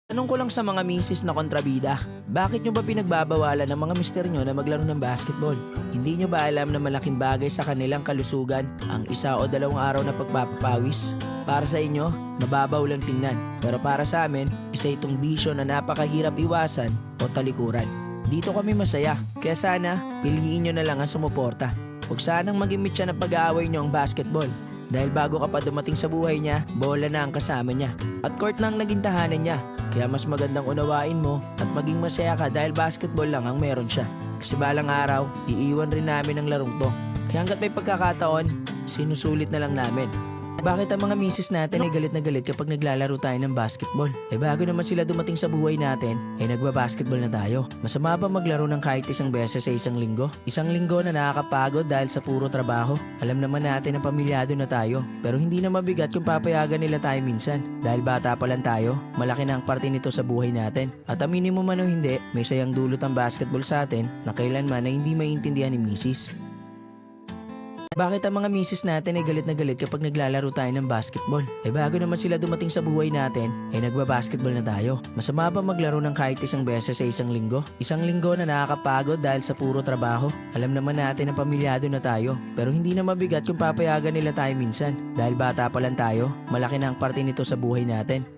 Tanong ko lang sa mga misis na kontrabida, bakit nyo ba pinagbabawalan ng mga mister nyo na maglaro ng basketball? Hindi nyo ba alam na malaking bagay sa kanilang kalusugan ang 1 o 2 araw na pagpapapawis? Para sa inyo, mababaw lang tingnan. Pero para sa amin, isa itong bisyo na napakahirap iwasan o talikuran. Dito kami masaya, kaya sana piliin nyo na lang ang sumuporta. Huwag sanang maging mitya ng pag-aaway nyo ang basketball. Dahil bago ka pa dumating sa buhay niya, bola na ang kasama niya. At court na ang naging tahanan niya. Kaya mas magandang unawain mo at maging masaya ka dahil basketball lang ang meron siya. Kasi balang araw, iiwan rin namin ang larong to. Kaya hanggat may pagkakataon, sinusulit na lang namin. Bakit ang mga misis natin ay galit na galit kapag naglalaro tayo ng basketball? Bago naman sila dumating sa buhay natin, nagbabasketball na tayo. Masama ba maglaro ng kahit isang beses sa isang linggo? Isang linggo na nakakapagod dahil sa puro trabaho. Alam naman natin na pamilyado na tayo. Pero hindi na mabigat kung papayagan nila tayo minsan. Dahil bata pa lang tayo, malaki na ang parte nito sa buhay natin. At aminin mo man o hindi, may sayang dulot ang basketball sa atin na kailanman na hindi maintindihan ni misis. Bakit ang mga misis natin ay galit na galit kapag naglalaro tayo ng basketball? Bago naman sila dumating sa buhay natin, nagbabasketball na tayo. Masama ba maglaro ng kahit isang beses sa isang linggo? Isang linggo na nakakapagod dahil sa puro trabaho. Alam naman natin na pamilyado na tayo. Pero hindi na mabigat kung papayagan nila tayo minsan. Dahil bata pa lang tayo, malaki na ang parte nito sa buhay natin.